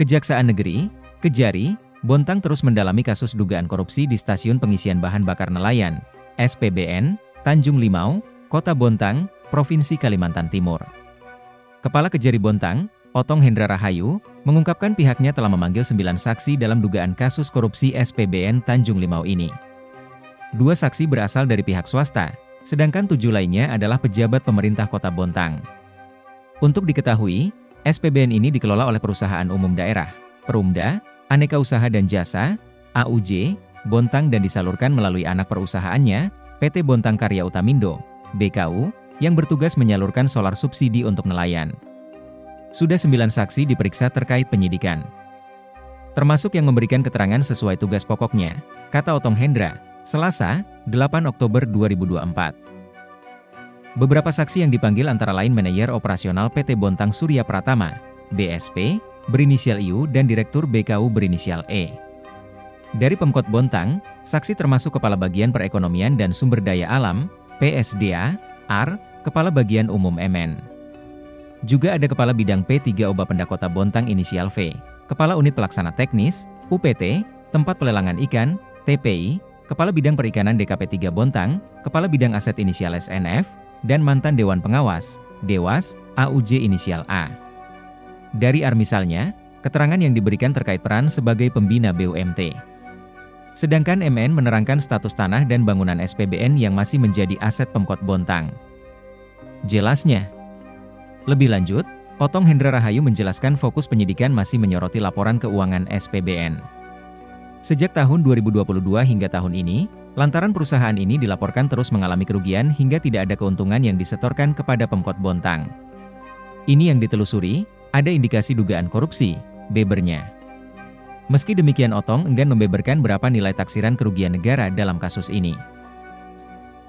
Kejaksaan Negeri, Kejari, Bontang terus mendalami kasus dugaan korupsi di Stasiun Pengisian Bahan Bakar Nelayan, SPBN, Tanjung Limau, Kota Bontang, Provinsi Kalimantan Timur. Kepala Kejari Bontang, Otong Hendra Rahayu, mengungkapkan pihaknya telah memanggil 9 saksi dalam dugaan kasus korupsi SPBN Tanjung Limau ini. 2 saksi berasal dari pihak swasta, sedangkan 7 lainnya adalah pejabat pemerintah Kota Bontang. Untuk diketahui, SPBN ini dikelola oleh Perusahaan Umum Daerah, Perumda, Aneka Usaha dan Jasa, AUJ, Bontang dan disalurkan melalui anak perusahaannya, PT Bontang Karya Utamindo, BKU, yang bertugas menyalurkan solar subsidi untuk nelayan. Sudah 9 saksi diperiksa terkait penyidikan, termasuk yang memberikan keterangan sesuai tugas pokoknya, kata Otong Hendra, Selasa, 8 Oktober 2024. Beberapa saksi yang dipanggil antara lain Manajer Operasional PT Bontang Surya Pratama, BSP, berinisial IU dan Direktur BKU berinisial E. Dari Pemkot Bontang, saksi termasuk Kepala Bagian Perekonomian dan Sumber Daya Alam, PSDA, AR, Kepala Bagian Umum MN. Juga ada Kepala Bidang P3 Oba Penda Kota Bontang inisial V, Kepala Unit Pelaksana Teknis, UPT, Tempat Pelelangan Ikan, TPI, Kepala Bidang Perikanan DKP 3 Bontang, Kepala Bidang Aset inisial SNF, dan mantan Dewan Pengawas, Dewas, AUJ inisial A. Dari AR misalnya, keterangan yang diberikan terkait peran sebagai pembina BUMT. Sedangkan MN menerangkan status tanah dan bangunan SPBN yang masih menjadi aset Pemkot Bontang. Jelasnya. Lebih lanjut, Otong Hendra Rahayu menjelaskan fokus penyidikan masih menyoroti laporan keuangan SPBN. Sejak tahun 2022 hingga tahun ini, lantaran perusahaan ini dilaporkan terus mengalami kerugian hingga tidak ada keuntungan yang disetorkan kepada Pemkot Bontang. Ini yang ditelusuri, ada indikasi dugaan korupsi, bebernya. Meski demikian Otong enggan membeberkan berapa nilai taksiran kerugian negara dalam kasus ini.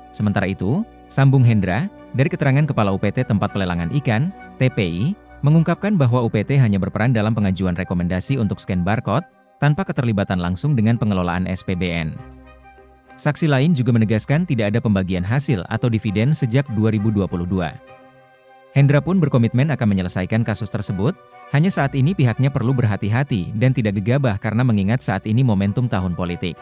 Sementara itu, sambung Hendra, dari keterangan Kepala UPT Tempat Pelelangan Ikan, TPI, mengungkapkan bahwa UPT hanya berperan dalam pengajuan rekomendasi untuk scan barcode, tanpa keterlibatan langsung dengan pengelolaan SPBN. Saksi lain juga menegaskan tidak ada pembagian hasil atau dividen sejak 2022. Hendra pun berkomitmen akan menyelesaikan kasus tersebut, hanya saat ini pihaknya perlu berhati-hati dan tidak gegabah karena mengingat saat ini momentum tahun politik.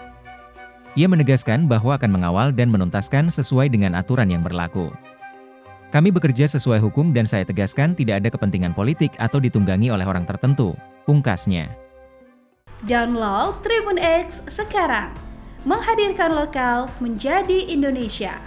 Ia menegaskan bahwa akan mengawal dan menuntaskan sesuai dengan aturan yang berlaku. Kami bekerja sesuai hukum dan saya tegaskan tidak ada kepentingan politik atau ditunggangi oleh orang tertentu, pungkasnya. Download Tribun X sekarang, menghadirkan lokal menjadi Indonesia.